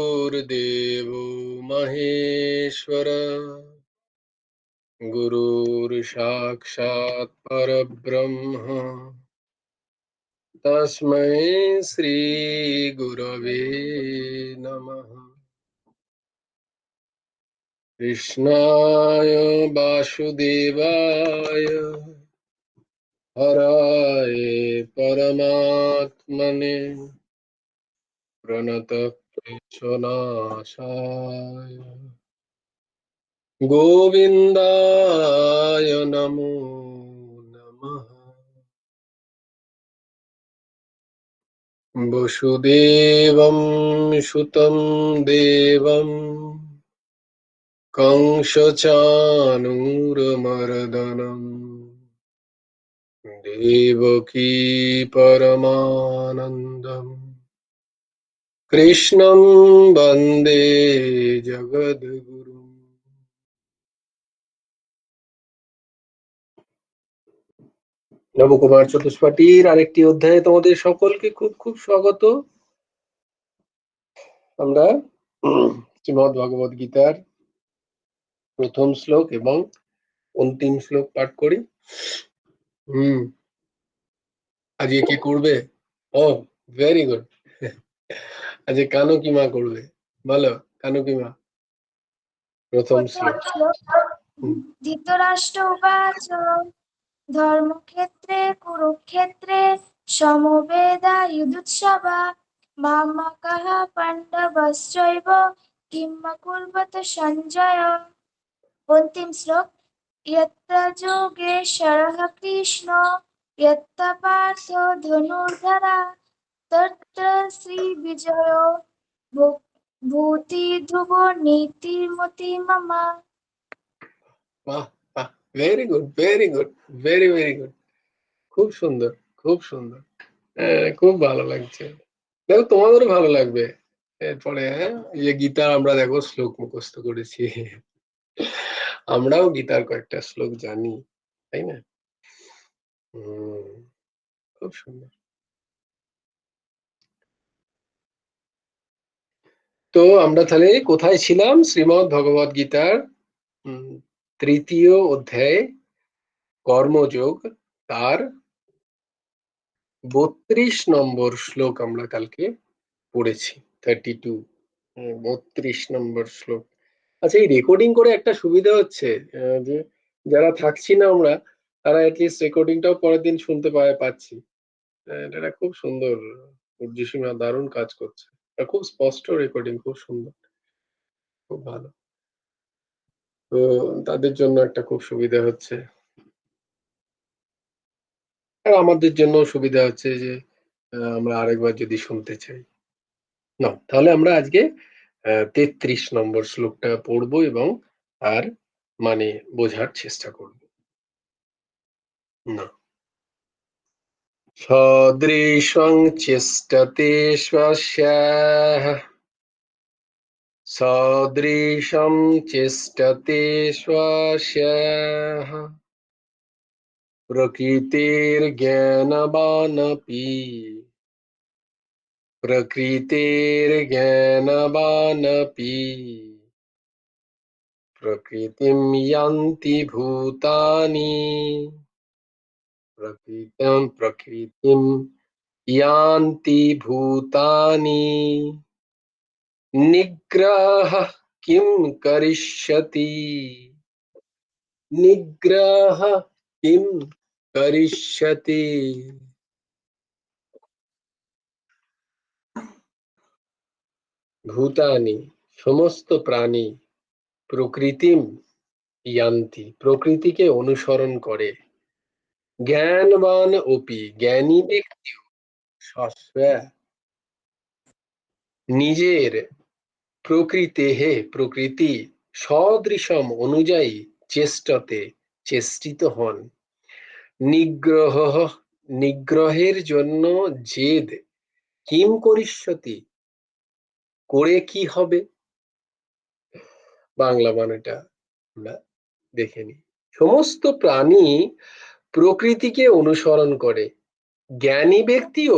गुरुर्देवो महेश्वर गुरुर्साक्षात् परब्रह्म तस्मै श्री गुरवे नमः। कृष्णाय वासुदेवाय हराय परमात्मने प्रणतक्लेशनाशाय गोविन्दाय नमो नमः। वसुदेवं सुतं देवं कंसचाणूरमर्दनं देवकी परमानन्दम् कृष्णं वन्दे जगद्गुरुम्। নবকুমার চতুষ্পাঠীর আরেকটি অধ্যায়ে তোমাদের সকলকে খুব খুব স্বাগত। আমরা শ্রীমদ্ ভগবদ গীতার প্রথম শ্লোক এবং অন্তিম শ্লোক পাঠ করি। আজকে কে করবে? ও, ভেরি গুড। আজকে কানু কিমা করবে, বলো কানু কিমা প্রথম শ্লোক। ধৃতরাষ্ট্র উবাচ ধর্মক্ষেত্রে কুরুক্ষেত্রে সমবেদায়ুধুৎসবা মামাকাঃ পাণ্ডবশ্চৈব কিম কুর্বত সঞ্জয়। অন্তিম শ্লোক। যত্র যোগেশ্বরঃ কৃষ্ণ যত্র পার্থ ধনুর্ধরা তত্র শ্রীবিজয় ভূতি ধ্রুব নীতির্মতি মম। বাহ বাহ, very good, very good, very very good. খুব সুন্দর, খুব সুন্দর। খুব ভালো লাগছে। দেখো তোমাদেরও ভালো লাগবে এরপরে। এই গীতার আমরা দেখো শ্লোক মুখস্থ করেছি, আমরাও গীতার কয়েকটা শ্লোক জানি, তাই না? খুব সুন্দর। তো আমরা তাহলে কোথায় ছিলাম? শ্রীমদ্ ভগবদ গীতার তৃতীয় অধ্যায় কর্মযোগ, তার 32 নম্বর শ্লোক আমরা কালকে পড়েছি। 32, 32 নম্বর শ্লোক। আচ্ছা, এই রেকর্ডিং করে একটা সুবিধা হচ্ছে যে যারা থাকছি না আমরা, তারা অ্যাটলিস্ট রেকর্ডিংটাও পরের দিন শুনতে পাচ্ছি। এটা খুব সুন্দর, উর্জিসীমা দারুণ কাজ করছে। খুব স্পষ্ট রেকর্ডিং, খুব সুন্দর, খুব ভালো। তো তাদের জন্য একটা খুব সুবিধা হচ্ছে, আর আমাদের জন্য সুবিধা হচ্ছে যে আমরা আরেকবার যদি শুনতে চাই। না, তাহলে আমরা আজকে 33 নম্বর শ্লোকটা পড়বো এবং আর মানে বোঝার চেষ্টা করব। না, সদৃশং চেষ্টতে স্বস্যাঃ সদৃশং চেষ্টতে স্বস্যাঃ প্রকৃতির্জ্ঞানবানপি প্রকৃতির্জ্ঞানবানপি প্রকৃতিম ইয়ান্তি ভূতানি প্রকৃতিম ইয়ান্তি ভূতানি নিগ্রহ কিম করিষ্যতি নিগ্রহ কিম করিষ্যতি। ভূতানি সমস্ত প্রাণী, প্রকৃতিম ইয়ান্তি প্রকৃতিকে অনুসরণ করে, জ্ঞানবান অপি জ্ঞানী ব্যক্তি নিজের প্রকৃতেহে প্রকৃতি সদৃশম অনুযায়ী চেষ্টতে চেষ্টিত হন, নিগ্রহ নিগ্রহের জন্য জেদ, কিম করিষ্যতি করে কি হবে। বাংলা মানেটা আমরা দেখে নিই। সমস্ত প্রাণী প্রকৃতিকে অনুসরণ করে, জ্ঞানী ব্যক্তিও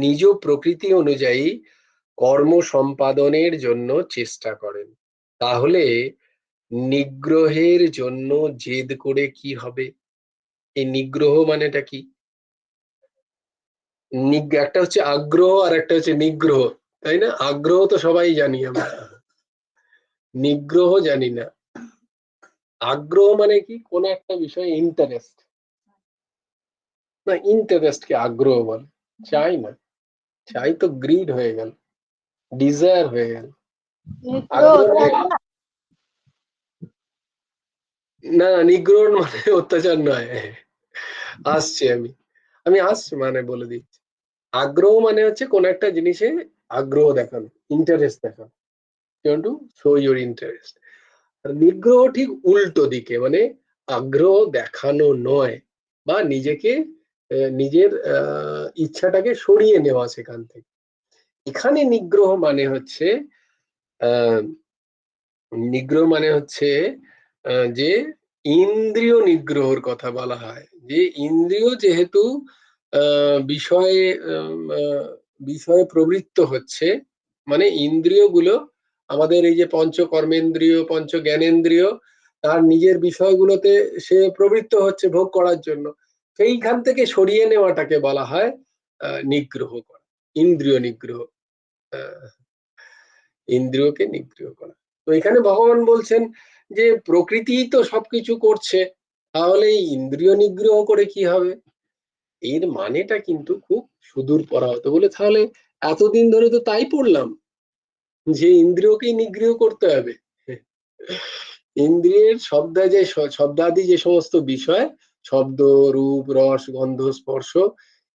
নিজ প্রকৃতি অনুযায়ী কর্ম সম্পাদনের জন্য চেষ্টা করেন। তাহলে নিগ্রহের জন্য জেদ করে কি হবে? এই নিগ্রহ মানেটা কি? একটা হচ্ছে আগ্রহ আর একটা হচ্ছে নিগ্রহ, তাই না? আগ্রহ তো সবাই জানি আমরা, নিগ্রহ জানি না। আগ্রহ মানে কি? কোন একটা বিষয়ে ইন্টারেস্ট, না ইন্টারেস্ট কে আগ্রহ বলে? চাই না, চাই তো গ্রিড হয়ে গেল, ডিজায়ার হয়ে গেল। নিগ্রহ আগ্রহ মানে অত্যাচার না? না, নিগ্রহ মানে অত্যাচার নয়। আসছি আমি, আসছি মানে বলে দিচ্ছি। আগ্রহ মানে হচ্ছে কোন একটা জিনিসে আগ্রহ দেখানো, ইন্টারেস্ট দেখানো, you to show your interest. আর নিগ্রহ ঠিক উল্টো দিকে, মানে আগ্রহ দেখানো নয়, বা নিজেকে নিজের ইচ্ছাটাকে সরিয়ে নেওয়া সেখান থেকে। এখানে নিগ্রহ মানে হচ্ছে আহ নিগ্রহ মানে হচ্ছে যে ইন্দ্রিয় নিগ্রহর কথা বলা হয়। যে ইন্দ্রিয় যেহেতু বিষয়ে বিষয়ে প্রবৃত্ত হচ্ছে, মানে ইন্দ্রিয়গুলো আমাদের এই যে পঞ্চ কর্মেন্দ্রিয়, পঞ্চ জ্ঞানেন্দ্রিয়, তার নিজের বিষয়গুলোতে সে প্রবৃত্ত হচ্ছে ভোগ করার জন্য, সেইখান থেকে সরিয়ে নেওয়াটাকে বলা হয় নিগ্রহ করা, ইন্দ্রিয় নিগ্রহ, আহ, ইন্দ্রিয়কে নিগ্রহ করা। তো এখানে ভগবান বলছেন যে প্রকৃতি তো সবকিছু করছে, তাহলে এই ইন্দ্রিয় নিগ্রহ করে কি হবে? এর মানেটা কিন্তু খুব সুদূর পরাহত। বলে তাহলে এতদিন ধরে তো তাই পড়লাম যে ইন্দ্রিয়কেই নিগ্রহ করতে হবে। ইন্দ্রিয়ের শব্দাদি যে সমস্ত বিষয়, শব্দ, রূপ, রস, গন্ধ, স্পর্শ,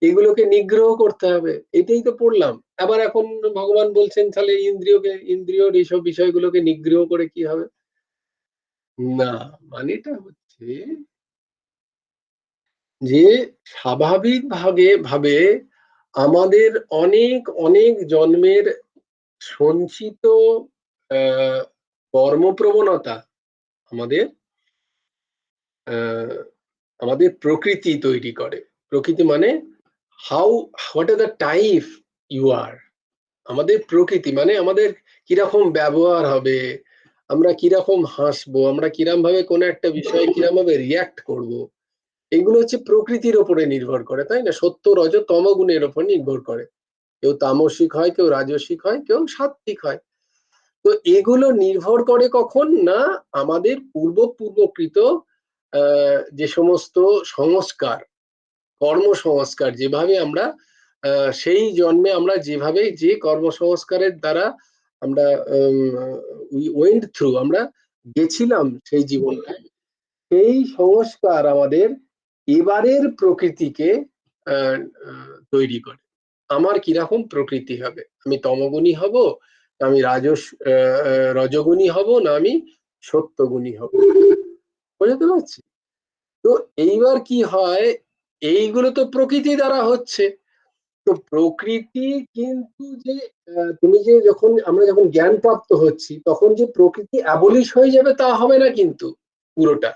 এগুলোকে নিগ্রহ করতে হবে, এটাই তো পড়লাম। আবার এখন ভগবান বলছেন তাহলে ইন্দ্রিয়র এইসব বিষয়গুলোকে নিগ্রহ করে কি হবে? না, মানেটা হচ্ছে যে স্বাভাবিক ভাবে আমাদের অনেক অনেক জন্মের সঞ্চিত আহ কর্মপ্রবণতা আমাদের আহ আমাদের প্রকৃতি তৈরি করে। প্রকৃতি মানে how what are the type you are. আমাদের প্রকৃতি মানে আমাদের কিরকম ব্যবহার হবে, আমরা কিরকম হাসবো, আমরা কিরম ভাবে কোনো একটা বিষয়ে কিরম ভাবে রিয়াক্ট করব, এগুলো হচ্ছে প্রকৃতির ওপরে নির্ভর করে, তাই না? সত্য, রজ, তম গুণের ওপর নির্ভর করে। কেউ তামসিক হয়, কেউ রাজসিক হয়, কেউ সাত্ত্বিক হয়। তো এগুলো নির্ভর করে কখন না, আমাদের পূর্বকৃত যে সমস্ত সংস্কার, কর্মসংস্কার, যেভাবে আমরা সেই জন্মে আমরা যেভাবে যে কর্মসংস্কারের দ্বারা আমরা ওয়েন্ট থ্রু, আমরা গেছিলাম সেই জীবনটায়, সেই সংস্কার আমাদের এবারের প্রকৃতিকে তৈরি করে। আমার কিরকম প্রকৃতি হবে, আমি তমগুণী হব, না আমি রজগুণী হব, না আমি সত্যগুণী হব। বুঝতে পারছি? তো এইবার কি হয়, এইগুলো তো প্রকৃতি দ্বারা হচ্ছে। তো প্রকৃতি কিন্তু যে তুমি যে আমরা যখন জ্ঞান প্রাপ্ত হচ্ছি, তখন যে প্রকৃতি অ্যাবলিশ হয়ে যাবে তা হবে না কিন্তু। পুরোটা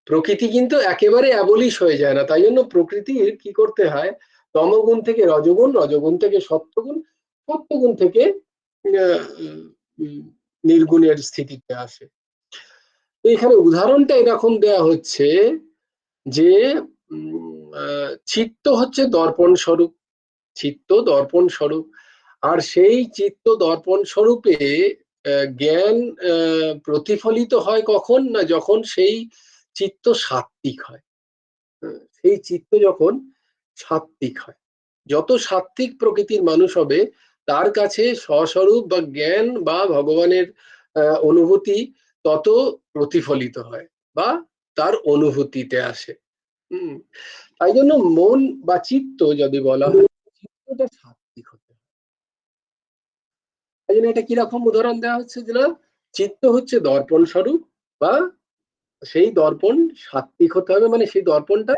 প্রকৃতি কিন্তু একেবারে অ্যাবলিশ হয়ে যায় না। তাই জন্য প্রকৃতির কি করতে হয়, তমগুণ থেকে রজগুণ, রজগুণ থেকে সত্যগুণ, সত্যগুণ থেকে আহ, উম, নির্গুণের স্থিতিতে আসে। তো এখানে উদাহরণটা এরকম দেয়া হচ্ছে যে চিত্ত হচ্ছে দর্পণ স্বরূপ, চিত্ত দর্পণ স্বরূপ। আর সেই চিত্ত দর্পণ স্বরূপে জ্ঞান প্রতিফলিত হয় কখন না, যখন সেই চিত্ত সাত্ত্বিক হয়। সেই চিত্ত যখন সাত্ত্বিক হয়, যত সাত্ত্বিক প্রকৃতির মানুষ হবে তার কাছে স্বস্বরূপ বা জ্ঞান বা ভগবানের অনুভূতি তত প্রতিফলিত হয় বা তার অনুভূতিতে আসে। হম তাই জন্য মন বা চিত্ত যদি বলা হয়, চিত্তটা সাত্ত্বিক হতে হয়। তাই জন্য এটা কিরকম উদাহরণ দেওয়া হচ্ছে, যে না, চিত্ত হচ্ছে দর্পণ স্বরূপ, বা সেই দর্পণ সাত্ত্বিক হতে হবে, মানে সেই দর্পণটা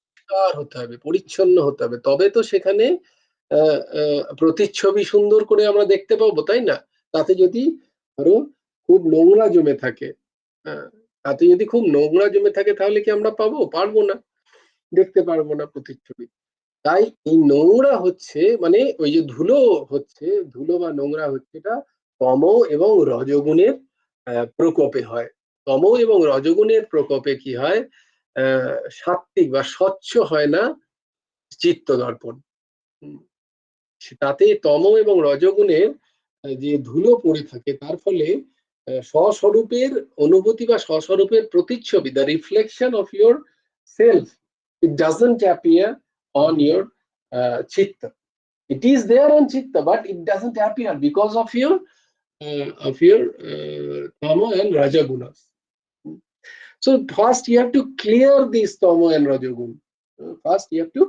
পরিষ্কার হতে হবে, পরিচ্ছন্ন হতে হবে, তবে তো সেখানে প্রতিচ্ছবি সুন্দর করে আমরা দেখতে পাবো, তাই না? তাতে যদি আরো খুব নোংরা জমে থাকে, হ্যাঁ, তাতে যদি খুব নোংরা জমে থাকে, তাহলে কি আমরা পারবো না, দেখতে পারবো না প্রতিচ্ছবি। তাই এই নোংরা হচ্ছে মানে ওই যে ধুলো হচ্ছে, ধুলো বা নোংরা হচ্ছে, এটা তম এবং রজগুণের প্রকোপে হয়। তম এবং রজগুণের প্রকোপে কি হয়, সাত্ত্বিক বা স্বচ্ছ হয় না চিত্ত দর্পণ। হুম, তাতে তম এবং রজগুণের যে ধুলো পড়ে থাকে, তার ফলে স্বস্বরূপের অনুভূতি বা স্বস্বরূপের প্রতিচ্ছবি, the reflection of your self, it doesn't appear on your চিত্ত. It is there on chitta, but it doesn't appear because of your tama and raja gunas. So first you have to clear this tama and raja gun. First you have to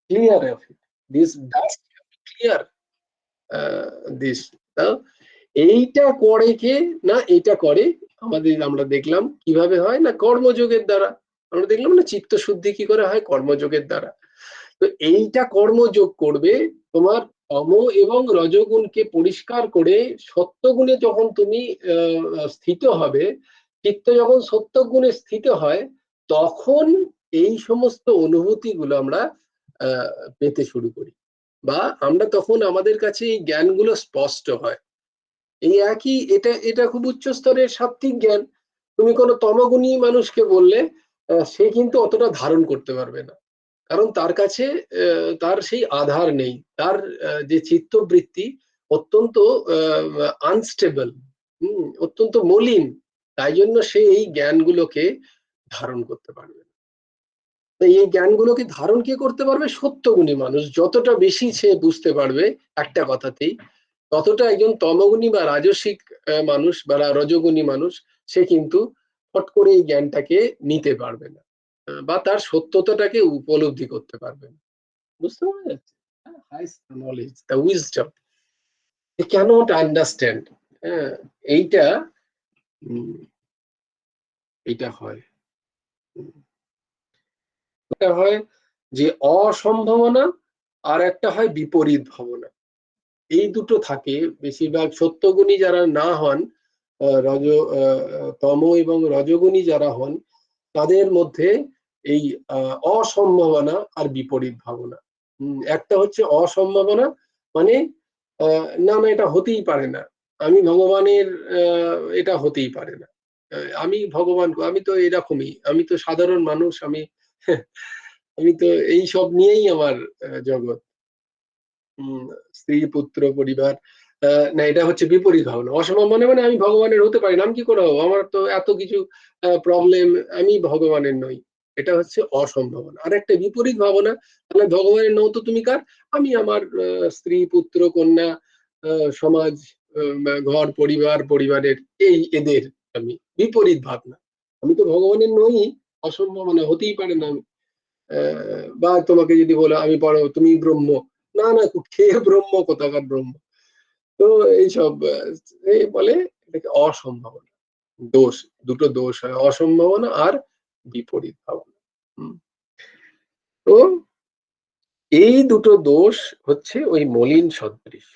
clear of it. This dust you have to clear this. এইটা করে কে না, এইটা করে আমাদের, আমরা দেখলাম কিভাবে হয় না কর্মযোগের দ্বারা। আমরা দেখলাম না চিত্ত শুদ্ধি কি করে হয়, কর্মযোগের দ্বারা। তো এইটা কর্মযোগ করবে তোমার তম এবং রজগুণকে পরিষ্কার করে সত্যগুণে যখন তুমি স্থিত হবে, চিত্ত যখন সত্যগুণে স্থিত হয়, তখন এই সমস্ত অনুভূতিগুলো আমরা পেতে শুরু করি, বা আমরা তখন আমাদের কাছে এই জ্ঞানগুলো স্পষ্ট হয়। এই একই, এটা এটা খুব উচ্চ স্তরের সাত্ত্বিক জ্ঞান। তুমি কোনো তমগুণী মানুষকে বললে সে কিন্তু অতটা ধারণ করতে পারবে না, কারণ তার কাছে তার সেই আধার নেই, তার যে চিত্তবৃত্তি অত্যন্ত আনস্টেবল, অত্যন্ত মলিন, তাই জন্য সে এই জ্ঞানগুলোকে ধারণ করতে পারবে না। এই জ্ঞানগুলোকে ধারণ কে করতে পারবে, সত্যগুণী মানুষ। যতটা বেশি সে বুঝতে পারবে একটা কথাতেই, ততটা একজন তমগুণী বা রাজসিক মানুষ বা রজগুণী মানুষ সে কিন্তু ফট করে এই জ্ঞানটাকে নিতে পারবে না, বা তার সত্যতাটাকে উপলব্ধি করতে পারবে না। বুঝতে পারা যাচ্ছে? Highest knowledge, the wisdom, they cannot understand. হ্যাঁ, এইটা এইটা হয়। একটা হয় যে অসম্ভাবনা, আর একটা হয় বিপরীত ভাবনা। এই দুটো থাকে বেশিরভাগ সত্যগুণী যারা না হন, রজ তম এবং রজগুণী যারা হন, তাদের মধ্যে এই অসম্ভাবনা আর বিপরীত ভাবনা। একটা হচ্ছে অসম্ভাবনা, মানে না না এটা হতেই পারে না, আমি ভগবানের, এটা হতেই পারে না, আমি ভগবান, আমি তো এরকমই, আমি তো সাধারণ মানুষ, আমি আমি তো এই সব নিয়েই আমার জগৎ, স্ত্রী পুত্র পরিবার। না, এটা হচ্ছে বিপরীত ভাবনা। অসম্ভব মনে মানে আমি ভগবানের হতে পারি না, আমি কি করে হবো, আমার তো এত কিছু প্রবলেম, আমি ভগবানের নই। এটা হচ্ছে অসম্ভাবনা। আর একটা বিপরীত ভাবনা, তাহলে ভগবানের নও তো তুমি কার, আমি আমার স্ত্রী পুত্র কন্যা, সমাজ, ঘর পরিবার, পরিবারের এই এদের আমি বিপরীত ভাবনা, আমি তো ভগবানের নই, অসম্ভব মানে হতেই পারে না। বা তোমাকে যদি বলো আমি বড়, তুমি ব্রহ্ম, না না কে ব্রহ্ম, কোথাকার ব্রহ্ম। তো এইসব এই বলে এটাকে অসম্ভাবনা, দোষ। দুটো দোষ হয়, অসম্ভাবনা আর বিপরীত ভাবনা। হুম। তো এই দুটো দোষ হচ্ছে ওই মলিন সদৃশ্য।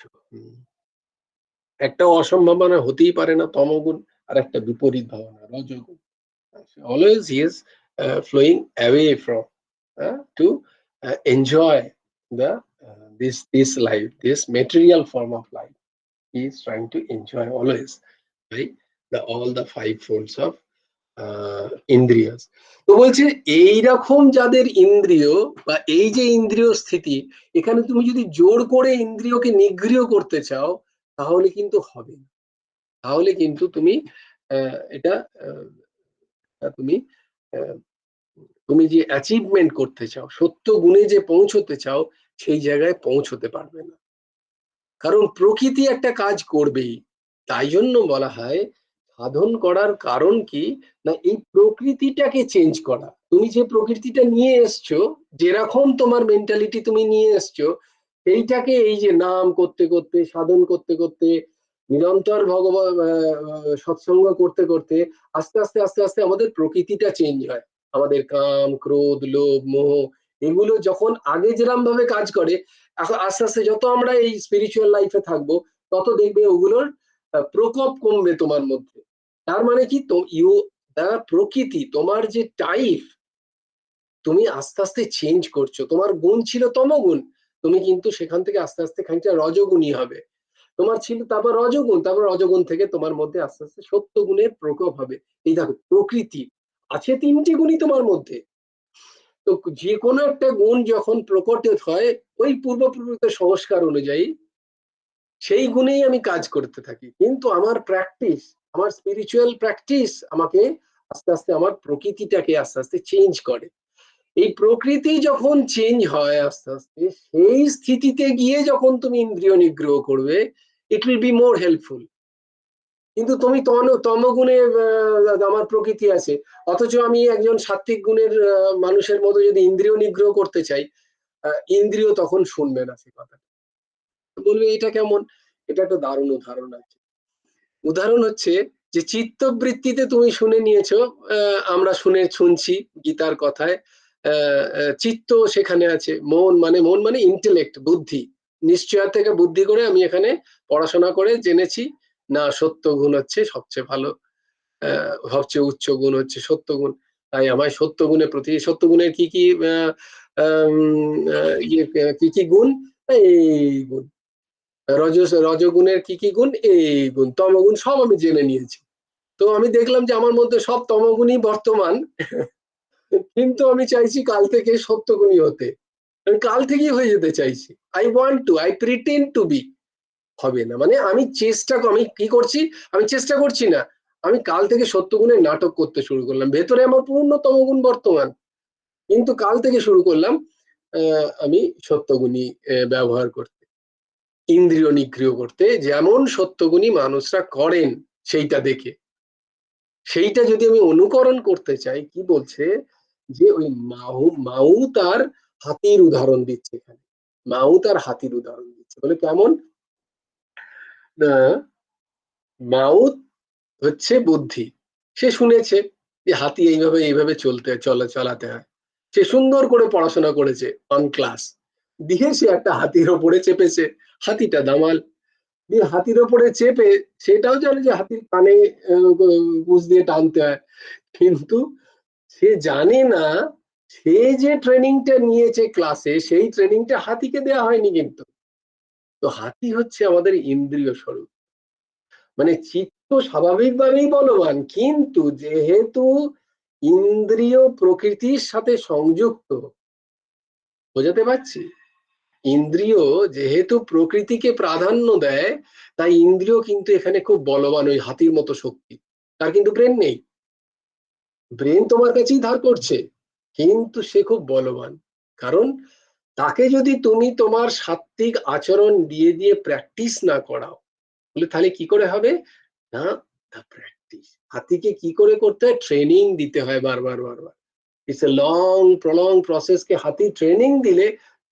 একটা অসম্ভাবনা হতেই পারে না, তমগুণ, আর একটা বিপরীত ভাবনা, রজগুণ। Always he is flowing away from to enjoy the this life, this material form of life. He is trying to enjoy always, right? All the five folds of ইন্দ্রিয়াস। তো বলছে এইরকম যাদের ইন্দ্রিয়, বা এই যে ইন্দ্রিয় স্থিতি, এখানে তুমি যদি জোর করে ইন্দ্রিয়কে নিগৃহ করতে চাও, তাহলে কিন্তু হবে না। তাহলে কিন্তু তুমি এটা তুমি তুমি যে অ্যাচিভমেন্ট করতে চাও, সত্য গুণে যে পৌঁছতে চাও, সেই জায়গায় পৌঁছতে পারবে না, কারণ প্রকৃতি একটা কাজ করবেই। তাই জন্য বলা হয় সাধন করার কারণ কি, না এই প্রকৃতিটাকে চেঞ্জ করা। তুমি যে প্রকৃতিটা নিয়ে এসছো, যেরকম তোমার মেন্টালিটি তুমি নিয়ে এসছো, সেইটাকে এই যে নাম করতে করতে, সাধন করতে করতে, নিরন্তর ভগবান সৎসঙ্গ করতে করতে, আস্তে আস্তে আস্তে আস্তে আমাদের প্রকৃতিটা চেঞ্জ হয়। আমাদের কাম ক্রোধ লোভ মোহ এগুলো যখন আগে যেরকম ভাবে কাজ করে, এখন আস্তে আস্তে যত আমরা এই স্পিরিচুয়াল লাইফে থাকবো, তত দেখবে ওগুলোর প্রকোপ কমবে তোমার মধ্যে। তার মানে কি, তো ইউ, প্রকৃতি তোমার যে টাইপ, তুমি আস্তে আস্তে চেঞ্জ করছো। তোমার গুণ ছিল তমগুণ, তুমি কিন্তু সেখান থেকে আস্তে আস্তে খানিকটা রজগুণী হবে। তোমার ছিল তারপর রজগুণ, তারপর রজগুণ থেকে তোমার মধ্যে আস্তে আস্তে সত্য গুণের প্রকোপ হবে। এই দেখো প্রকৃতি আছে 3টি গুণই তোমার মধ্যে, তো যে কোনো একটা গুণ যখন প্রকট হয় ওই পূর্বপুরুষের সংস্কার অনুযায়ী সেই গুণেই আমি কাজ করতে থাকি। কিন্তু আমার প্র্যাকটিস, আমার স্পিরিচুয়াল প্র্যাকটিস আমাকে আস্তে আস্তে আমার প্রকৃতিটাকে আস্তে আস্তে চেঞ্জ করে। এই প্রকৃতি যখন চেঞ্জ হয় আস্তে আস্তে, সেই স্থিতিতে গিয়ে যখন তুমি ইন্দ্রিয় নিগ্রহ করবে, it will be more helpful. কিন্তু তুমি তমগুণে আমার প্রকৃতি আছে, অথচ আমি একজন সাত্ত্বিক গুণের মানুষের মতো যদি ইন্দ্রিয় নিগ্রহ করতে চাই, ইন্দ্রিয় তখন শুনবে না সে কথা, বলবে এটা কেমন। এটা একটা দারুণ উদাহরণ আছে। উদাহরণ হচ্ছে যে চিত্তবৃত্তিতে তুমি শুনে নিয়েছো, আমরা শুনছি গীতার কথায়, চিত্ত সেখানে আছে, মন মানে ইন্টেলেক্ট, বুদ্ধি। নিশ্চয় থেকে বুদ্ধি করে আমি এখানে পড়াশোনা করে জেনেছি না সত্য গুণ হচ্ছে সবচেয়ে ভালো, সবচেয়ে উচ্চ গুণ হচ্ছে সত্য গুণ। তাই আমায় সত্য গুণের প্রতি, সত্য গুণের কি কি কি কি গুণ, এই গুণ, রজগুণের কি কি গুণ, এই গুণ, তমগুণ সব আমি জেনে নিয়েছি। তো আমি দেখলাম যে আমার মধ্যে সব তমগুণই বর্তমান, কিন্তু আমি চাইছি কাল থেকে সত্যগুণী হতে, আমি কাল থেকেই হয়ে যেতে চাইছি। আই প্রিটেন্ড টু বি, হবে না। মানে আমি আমি কি করছি, আমি চেষ্টা করছি না, আমি কাল থেকে সত্যগুণের নাটক করতে শুরু করলাম। ভেতরে আমার পূর্ণ তমগুণ বর্তমান, কিন্তু কাল থেকে শুরু করলাম আমি সত্যগুণী ব্যবহার করতে, ইন্দ্রিয় নিগ্রহ করতে, যেমন সত্যগুণী মানুষরা করেন সেইটা দেখে। সেইটা যদি আমি অনুকরণ করতে চাই, কি বলছে যে ওই মাউ তার হাতির উদাহরণ দিচ্ছে এখানে, মাউ তার হাতির উদাহরণ দিচ্ছে, বলে কেমন না, মাউ হচ্ছে বুদ্ধি, সে শুনেছে যে হাতি এইভাবে এইভাবে চালাতে হয়, সে সুন্দর করে পড়াশোনা করেছে অন ক্লাস, দিয়ে সে একটা হাতির ওপরে চেপেছে, হাতিটা দামাল, দিয়ে হাতির ওপরে চেপে সেটাও জানে যে হাতির কানে গুজ দিয়ে টানতে হয়, কিন্তু সে জানে না সে যে ট্রেনিংটা নিয়েছে ক্লাসে সেই ট্রেনিংটা হাতিকে দেওয়া হয়নি কিন্তু। তো হাতি হচ্ছে আমাদের ইন্দ্রিয় স্বরূপ, মানে চিত্ত স্বাভাবিকভাবেই বলবান, কিন্তু যেহেতু ইন্দ্রিয় প্রকৃতির সাথে সংযুক্ত, বোঝাতে পারছি, ইন্দ্রিয় যেহেতু প্রকৃতিকে প্রাধান্য দেয়, তাই ইন্দ্রিয় কিন্তু এখানে খুব বলবান, ওই হাতির মতো শক্তি। তার কিন্তু ব্রেন নেই, ব্রেন তোমার কাছেই ধার করছে, কিন্তু সে খুব বলবান। কারণ তাকে যদি তুমি তোমার সাত্ত্বিক আচরণ দিয়ে দিয়ে প্র্যাকটিস না করাও, তাহলে কি করে হবে না, প্র্যাকটিস। হাতিকে কি করে করতে হয়, ট্রেনিং দিতে হয় বারবার বারবার। It's a long prolong process, কে হাতি ট্রেনিং দিলে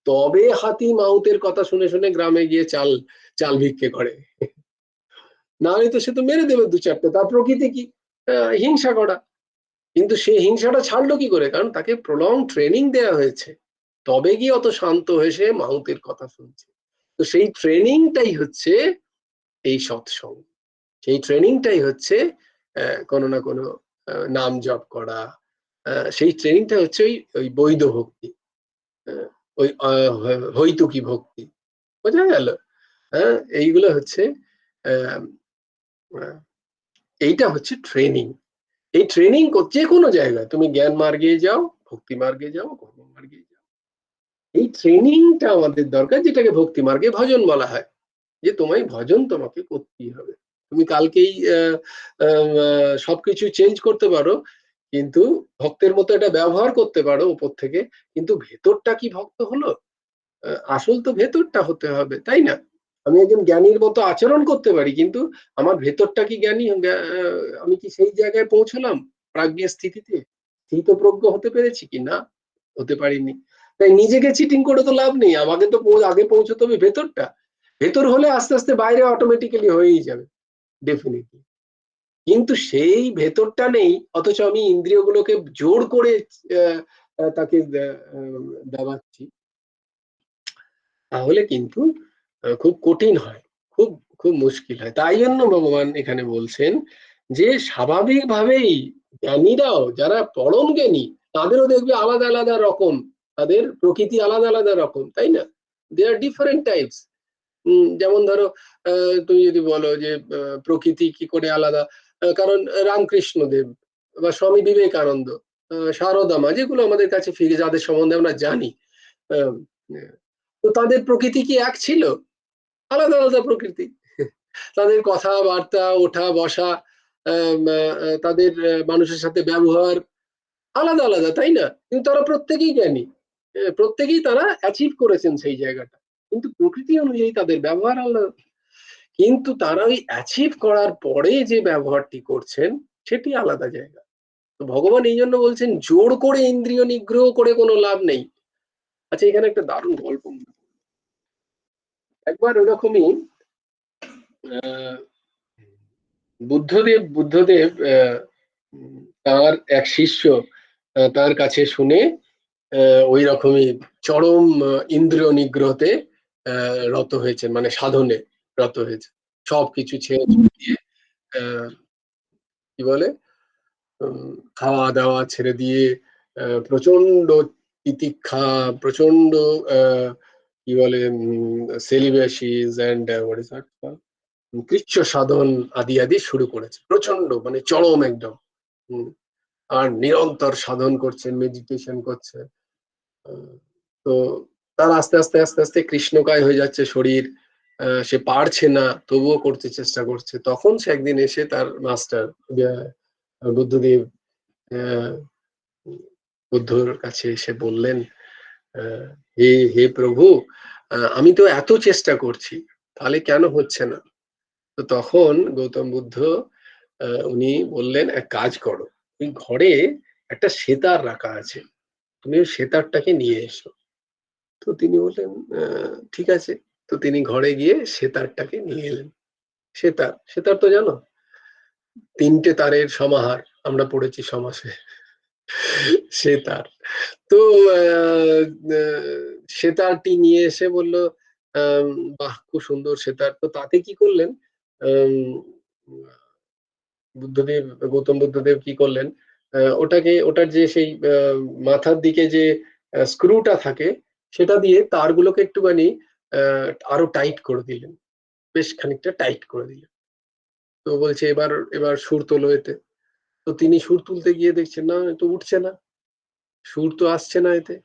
তবে হাতি মাউতের কথা শুনে শুনে গ্রামে গিয়ে চাল চাল ভিক্ষে করে, না হলে তো সে তো মেরে দেবে 2-4টে। তার প্রকৃতি কি, হিংসা করা। কিন্তু সে হিংসাটা ছাড়লো কি করে, কারণ তাকে প্রলং ট্রেনিং দেওয়া হয়েছে, তবে গিয়ে অত শান্ত হয়ে সে মাউতের কথা শুনছে। তো সেই ট্রেনিংটাই হচ্ছে এই সৎসঙ্গ, সেই ট্রেনিংটাই হচ্ছে কোনো না কোনো নাম জপ করা, সেই ট্রেনিংটা হচ্ছে ওই ওই বৈধ ভক্তি, ওই হইতুকি ভক্তি, বোঝা গেল। হ্যাঁ, এইগুলো হচ্ছে আহ, আহ, এইটা হচ্ছে ট্রেনিং। এই ট্রেনিং যে কোনো জায়গায়, তুমি জ্ঞান মার্গে যাও, ভক্তি মার্গে যাও, কর্ম মার্গে যাও, এই ট্রেনিংটা আমাদের দরকার, যেটাকে ভক্তি মার্গে ভজন বলা হয়, যে তোমায় ভজন তোমাকে করতেই হবে। তুমি কালকেই সবকিছু চেঞ্জ করতে পারো, কিন্তু ভক্তের মতো এটা ব্যবহার করতে পারো উপর থেকে, কিন্তু ভেতরটা কি ভক্ত হলো, আসল তো ভেতরটা হতে হবে, তাই না? আমি একজন জ্ঞানীর মতো আচরণ করতে পারি, কিন্তু আমার ভেতরটা কি জ্ঞানী, আমি কি সেই জায়গায় পৌঁছলাম, প্রাজ্ঞের স্থিতিতে স্থিতপ্রজ্ঞ হতে পেরেছি কি না, হতে পারিনি। তাই নিজেকে চিটিং করে তো লাভ নেই, আমাকে তো আগে পৌঁছতে হবে ভেতরটা। ভেতর হলে আস্তে আস্তে বাইরে অটোমেটিক্যালি হয়েই যাবে, ডেফিনেটলি। কিন্তু সেই ভেতরটা নেই, অথচ আমি ইন্দ্রিয়গুলোকে জোর করে তাকে দাবাচ্ছি, তাহলে কিন্তু খুব কঠিন হয়, খুব খুব মুশকিল হয়। তাই জন্য ভগবান এখানে বলছেন যে স্বাভাবিকভাবেই জ্ঞানীরাও, যারা পরম জ্ঞানী, তাদেরও দেখবে আলাদা আলাদা রকম, তাদের প্রকৃতি আলাদা আলাদা রকম, তাই না? দে আর ডিফারেন্ট টাইপস। যেমন ধরো তুমি যদি বলো যে প্রকৃতি কি করে আলাদা, কারণ রামকৃষ্ণ দেব বা স্বামী বিবেকানন্দ, শারদা মা, যেগুলো আমাদের কাছে ফিরে, যাদের সম্বন্ধে আমরা জানি, আহ, তো তাদের প্রকৃতি কি এক ছিল? আলাদা আলাদা প্রকৃতি। তাদের কথাবার্তা, ওঠা বসা, তাদের মানুষের সাথে ব্যবহার আলাদা আলাদা, তাই না? কিন্তু তারা প্রত্যেকেই জ্ঞানী, প্রত্যেকেই তারা অ্যাচিভ করেছেন সেই জায়গাটা, কিন্তু প্রকৃতি অনুযায়ী তাদের ব্যবহার আলাদা। কিন্তু তারা ওই অ্যাচিভ করার পরে যে ব্যবহারটি করছেন সেটি আলাদা জায়গা। তো ভগবান এই জন্য বলছেন জোর করে ইন্দ্রিয় নিগ্রহ করে কোনো লাভ নেই। আচ্ছা, এখানে একটা দারুণ গল্প। একবার ওরকমই আহ বুদ্ধদেব তার এক শিষ্য তার কাছে শুনে ওই রকমই চরম ইন্দ্রিয় নিগ্রহতে রত হয়েছেন, মানে সাধনে রত হয়েছে। সবকিছু ছেড়ে দিয়ে কি বলে খাওয়া দাওয়া ছেড়ে দিয়ে প্রচন্ড তিতিক্ষা, প্রচন্ড কি বলে সেলিব্রেসিস এন্ড কৃচ্ছ সাধন আদি আদি শুরু করেছে, প্রচন্ড মানে চরম একদম। আর নিরন্তর সাধন করছেন, মেডিটেশন করছে। তো তার আস্তে আস্তে আস্তে আস্তে কৃষ্ণকায় হয়ে যাচ্ছে শরীর, সে পারছে না, তবুও করতে চেষ্টা করছে। তখন সে একদিন এসে তার মাস্টার বুদ্ধদেব বুদ্ধর কাছে এসে বললেন, হে হে প্রভু, আমি তো এত চেষ্টা করছি, তাহলে কেন হচ্ছে না? তো তখন গৌতম বুদ্ধ উনি বললেন, এক কাজ করো, ওই ঘরে একটা সেতার রাখা আছে, তুমি ওই সেতারটাকে নিয়ে এসো। তো তিনি বললেন ঠিক আছে। তো তিনি ঘরে গিয়ে সেতারটাকে নিয়ে এলেন। সেতার, সেতার তো জানো, তিনটে তারের সমাহার, আমরা পড়েছি সমাসে। সেতার। তো সেতারটি নিয়ে এসে বলল, বাহ খুব সুন্দর সেতার। তো তাতে কি করলেন বুদ্ধদেব, গৌতম বুদ্ধদেব কি করলেন, ওটার যে সেই মাথার দিকে যে স্ক্রুটা থাকে, সেটা দিয়ে তারগুলোকে একটুখানি আরো টাইট করে দিলেন, বেশ খানিকটা টাইট করে দিলেন। তো বলছে এবার এবার সুর তোলো এতে। তো তিনি সুর তুলতে গিয়ে দেখছেন না, তো উঠছে না, সুর তো আসছে না এতে।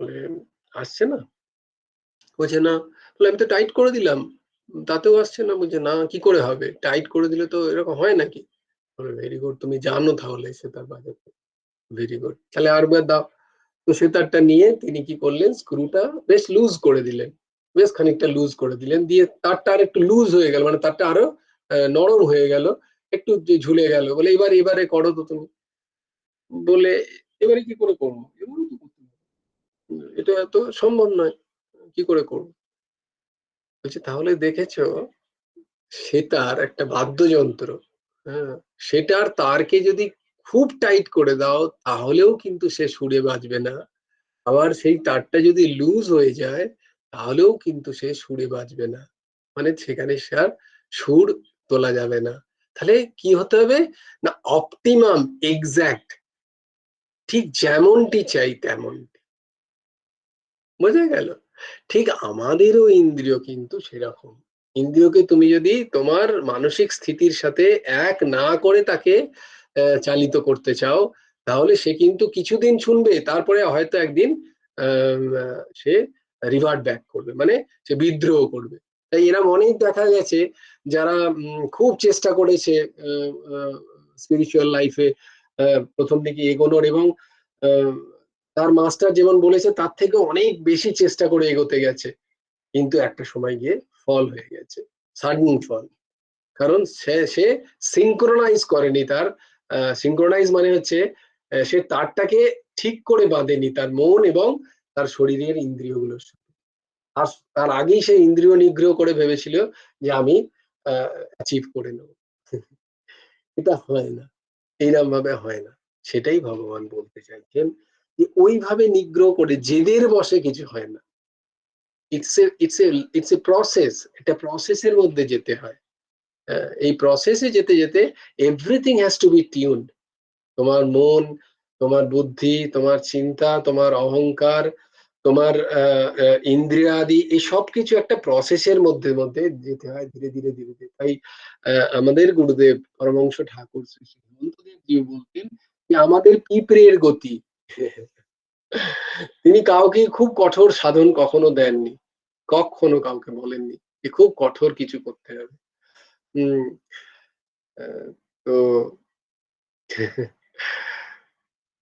বলে আসছে না, বলছে না। বলে আমি তো টাইট করে দিলাম, তাতেও আসছে না। বলছে না, কি করে হবে, টাইট করে দিলে তো এরকম হয় নাকি? ভেরি গুড, তুমি জানো তাহলে সেতার বাজাতে, ভেরি গুড, তাহলে আরেকবার দাও। তো সেতারটা নিয়ে তিনি কি করলেন, স্ক্রুটা বেশ লুজ করে দিলেন, বেশ খানিকটা লুজ করে দিলেন, দিয়ে তারটা আর একটু লুজ হয়ে গেল, মানে তারটা আরো নরম হয়ে গেল, একটু ঝুলে গেল। বলে এবারে করো তো তুমি। বলে এবারে কি করে করবো, এবারে তো করতে হবে। এটা তো সম্ভব নয়, কি করে করবো? বলছে তাহলে দেখেছো, সেতার একটা বাদ্যযন্ত্র, হ্যাঁ, সেটার তারকে যদি খুব টাইট করে দাও তাহলেও কিন্তু সে সুরে বাজবে না, আবার সেই তারটা যদি লুজ হয়ে যায় তাহলেও কিন্তু সে সুরে বাজবে না, মানে সেখানে সে আর সুর তোলা যাবে না। তাহলে কি হতে হবে না, অপটিমাম, এক্সাক্ট, ঠিক যেমনটি চাই তেমন। বোঝা গেল? ঠিক আমাদেরও ইন্দ্রিয় কিন্তু সেরকম। ইন্দ্রিয়কে তুমি যদি তোমার মানসিক স্থিতির সাথে এক না করে তাকে চালিত করতে চাও, তাহলে সে কিন্তু কিছুদিন শুনবে, তারপরে হয়তো একদিন সে রিভার্ট ব্যাক করবে, মানে সে বিদ্রোহ করবে। তাই এরা অনেক দেখা গেছে যারা খুব চেষ্টা করেছে স্পিরিচুয়াল লাইফে প্রথম দিকে এগোনোর, এবং তার মাস্টার যেমন বলেছে তার থেকে অনেক বেশি চেষ্টা করে এগোতে গেছে, কিন্তু একটা সময় গিয়ে ফল হয়ে গেছে, সাডেন ফল। কারণ সে সিঙ্ক্রোনাইজ করেনি, তার সিঙ্ক্রোনাইজ মানে হচ্ছে সে তারটাকে ঠিক করে বাঁধেনি তার মন এবং তার শরীরের ইন্দ্রিয়গুলোর সাথে। আর তার আগেই সে ইন্দ্রিয় নিগ্রহ করে ভেবেছিল যে আমি অ্যাচিভ করে নেব। এটা হয় না, এইরকম ভাবে হয় না। সেটাই ভগবান বলতে চাইছেন যে ওইভাবে নিগ্রহ করে জেদের বসে কিছু হয় না। ইটস এ প্রসেস, এটা প্রসেসের মধ্যে যেতে হয়। এই প্রসেসে যেতে যেতে everything has to be tuned. তোমার মন, তোমার বুদ্ধি, তোমার চিন্তা, তোমার অহংকার, তোমার ইন্দ্রিয়াদি, এই সবকিছু একটা প্রসেসের মধ্যে মধ্যে যেতে হয় ধীরে ধীরে ধীরে ধীরে। তাই আমাদের গুরুদেব পরমহংস ঠাকুর শ্রী শ্রী অনন্তদেব জি বলতেন যে আমাদের পিঁপড়ের গতি। তিনি কাউকে খুব কঠোর সাধন কখনো দেননি, কখনো কাউকে বলেননি যে খুব কঠোর কিছু করতে হবে। হম তো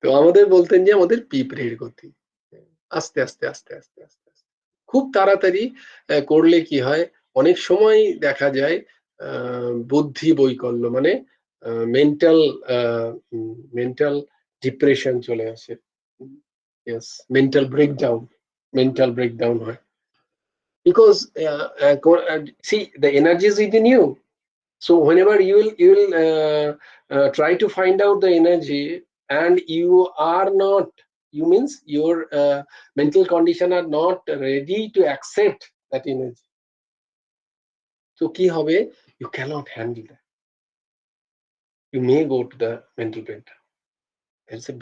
তো আমাদের বলতেন যে আমাদের পিঁপড়ের গতি, আস্তে আস্তে আস্তে আস্তে আস্তে আস্তে খুব তাড়াতাড়ি করলে কি হয়, অনেক সময় দেখা যায় বুদ্ধি বৈকল্য, মানে মেন্টাল মেন্টাল ডিপ্রেশন চলে আসে। ইয়েস, মেন্টাল ব্রেকডাউন হয়, because see the energy is within you. So whenever you will try to find out the energy, and you are not, you means your mental condition are not ready to accept that energy. So কি হবে, you cannot handle that, you may go to the mental breakdown. There's a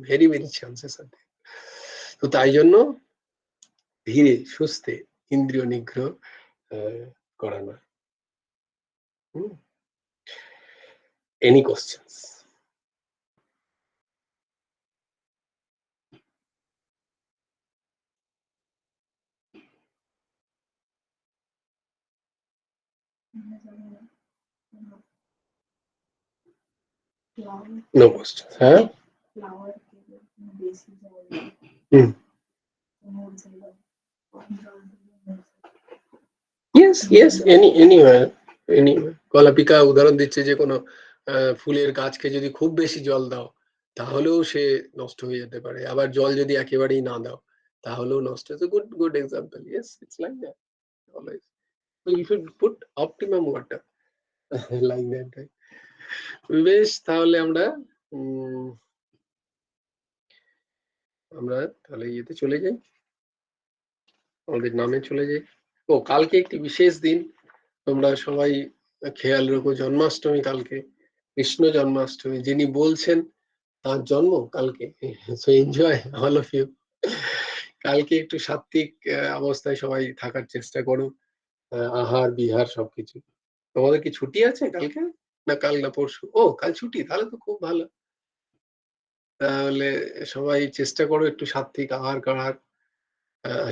very very chances are there. তো তাই জন্য ধীরে সুস্থে ইন্দ্রিয় নিগ্রহ করানো। Any questions? No questions, huh? Yes, yes, anywhere. কলাপিকা উদাহরণ দিচ্ছে যে কোনো ফুলের গাছকে যদি খুব বেশি জল দাও তাহলেও সে নষ্ট হয়ে যেতে পারে, আবার জল যদি একেবারেই না দাও তাহলেও নষ্ট হচ্ছে। Good example. Yes, it's like that always. So you should put optimum water like that, right? বেশ, তাহলে আমরা তাহলে ইয়েতে চলে যাই, আমাদের নামে চলে যাই। ও, কালকে একটি বিশেষ দিন, তোমরা সবাই খেয়াল রেখো, জন্মাষ্টমী কালকে, কৃষ্ণ জন্মাষ্টমী। যিনি বলছেন তার জন্ম কালকে। So enjoy all of you. কালকে একটু সাত্বিক অবস্থায় সবাই থাকার চেষ্টা করো, আহার বিহার সবকিছু। তোমাদের কি ছুটি আছে কালকে, না কাল না পরশু? ও, কাল ছুটি, তাহলে তো খুব ভালো। তাহলে সবাই চেষ্টা করো একটু সাত্বিক আহার করার।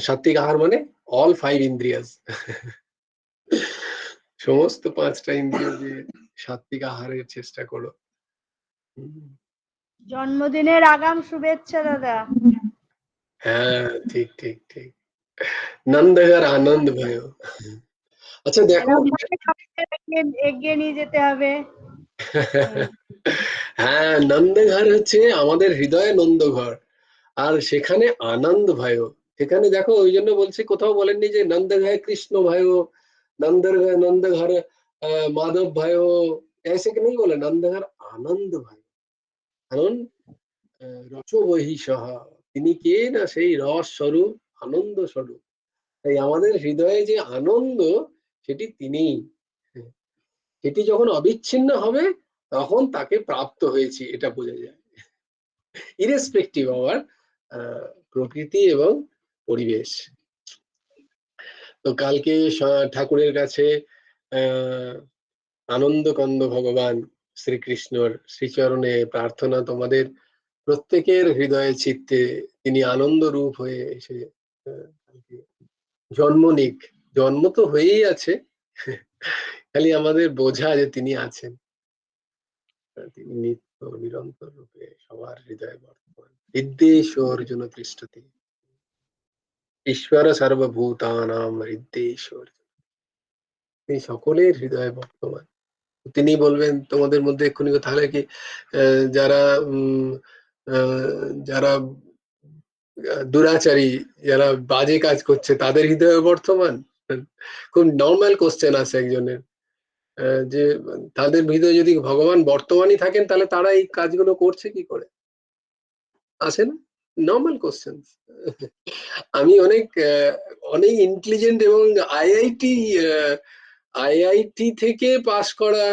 সাত্বিক আহার মানে অল 5 ইন্দ্রিয়াস, সমস্ত 5টা ইন্দ্রিয় দিয়ে সাত্বিক আহারের চেষ্টা করো। জন্মদিনের আগাম শুভেচ্ছা দাদা। হ্যাঁ, ঠিক ঠিক ঠিক। নন্দঘর আনন্দ भयो। আচ্ছা দেখো, এগিয়ে নিয়ে যেতে হবে। হ্যাঁ, নন্দঘর হচ্ছে আমাদের হৃদয়ে নন্দঘর, আর সেখানে আনন্দ भयो। সেখানে দেখো, ওই জন্য বলছি, কোথাও বলেননি যে নন্দঘর কৃষ্ণ भयो, নন্দঘর মাধব भयो, ऐसे कि नहीं बोला, নন্দঘর আনন্দ भयो। কারণ রস বহি সহা, তিনি কে না সেই রস স্বরূপ, আনন্দ স্বরূপ। তাই আমাদের হৃদয়ে যে আনন্দ, সেটি তিনিই। সেটি যখন অবিচ্ছিন্ন হবে তখন তাকে প্রাপ্ত হয়েছি, এটা বোঝা যায়, ইরেসপেক্টিভ আওয়ার প্রকৃতি এবং পরিবেশ। তো কালকে ঠাকুরের কাছে আনন্দ কন্দ ভগবান শ্রীকৃষ্ণর শ্রীচরণে প্রার্থনা, তোমাদের প্রত্যেকের হৃদয়ে চিত্তে তিনি আনন্দ রূপ হয়ে এসে জন্ম নিক। জন্ম তো হয়েই আছে, খালি আমাদের বোঝা যে তিনি আছেন। তিনি নিত্য নিরন্তর রূপে সবার হৃদয়ে বর্তমান। হৃদ্যেশ্বর অর্জুন তিষ্ঠতি, ঈশ্বর সর্বভূতানাম হৃদ্যেশ্বর, তিনি সকলের হৃদয়ে বর্তমান। তিনি বলবেন তোমাদের মধ্যে এক্ষুনি, তাহলে কি যারা যারা দুরাচারী, যারা বাজে কাজ করছে তাদের হৃদয়ে বর্তমান? খুব নর্মাল কোশ্চেন আছে একজনের, যে তাদের হৃদয়ে যদি ভগবান বর্তমানই থাকেন তাহলে তারা এই কাজগুলো করছে কি করে? আসে না? Normal question. আমি অনেক অনেক ইন্টেলিজেন্ট এবং আইআইটি থেকে পাশ করা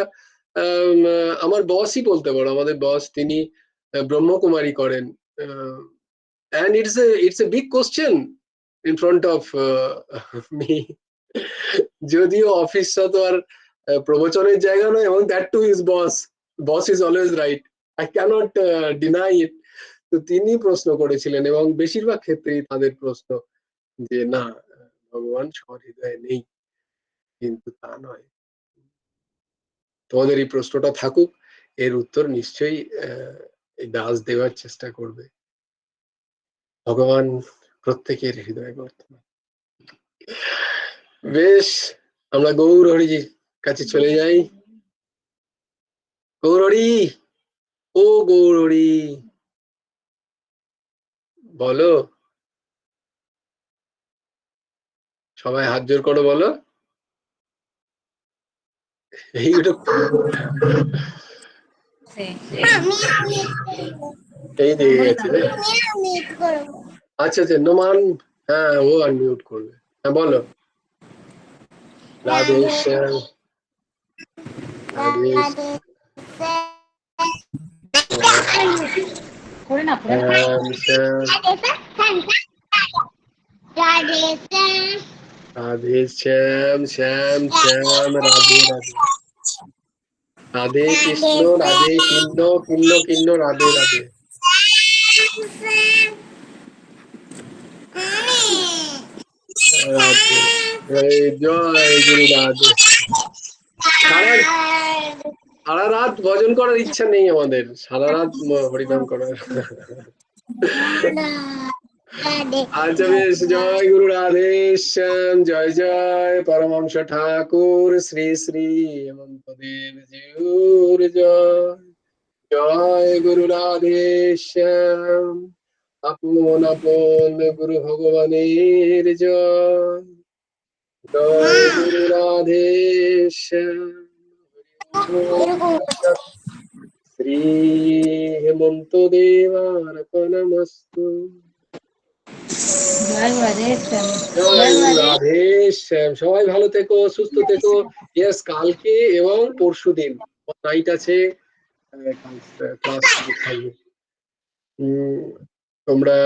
আমার বসই বলতে পারো, আমাদের বস, তিনি ব্রহ্মকুমারী করেন, and it's a big question in front of me. যদিও অফিসটা তো আর প্রবচনের জায়গা নয়, এবং that too is boss is always right, I can't deny it. তো তিনি প্রশ্ন করেছিলেন, এবং বেশিরভাগ ক্ষেত্রেই তাদের প্রশ্ন যে না, ভগবান সহৃদয়ে নেই, কিন্তু তা নয়। তোমাদের এই প্রশ্নটা থাকুক, এর উত্তর নিশ্চয়ই এই দাস দেওয়ার চেষ্টা করবে। ভগবান প্রত্যেকের হৃদয়ে বর্তমান। বেশ, আমরা গৌর হরিজির কাছে চলে যাই। গৌর হরি, ও গৌর হরি, বলো, সবাই হাত জোর করো, বলো। এইগুলো এই দিকে গেছে রে। আচ্ছা আচ্ছা, নোমান, হ্যাঁ ও আনমিউট করবে। হ্যাঁ বলো। রাধে শ্যাম, রাধে শ্যাম শ্যাম, রাধে শ্যাম শ্যাম শ্যাম, রাধে রাধে, রাধে কৃষ্ণ, রাধে কৃষ্ণ, কৃষ্ণ কৃষ্ণ, রাধে রাধে। রাধে, জয় গুরু রাধে। সারা রাত ভজন করার ইচ্ছা নেই আমাদের, সারা রাত হরিনাম করার। আচ্ছা বেশ, জয় গুরু রাধে শ্যাম, জয় জয় পরমহংস ঠাকুর শ্রী শ্রী হেমন্তদেব জিউর জয়। জয় গুরু রাধে শ্যাম, আপন আপন গুরু ভগবানের জয়। জয় গুরু রাধে শ্যাম, শ্রী হেমন্ত দেবার্পণমস্তু। জয় গুরু রাধে শ্যাম। সবাই ভালো থেকো, সুস্থ থেকো। ইয়েস, কালকে এবং পরশুদিন নাইট আছে, ক্লাস থাকবে। তোমরা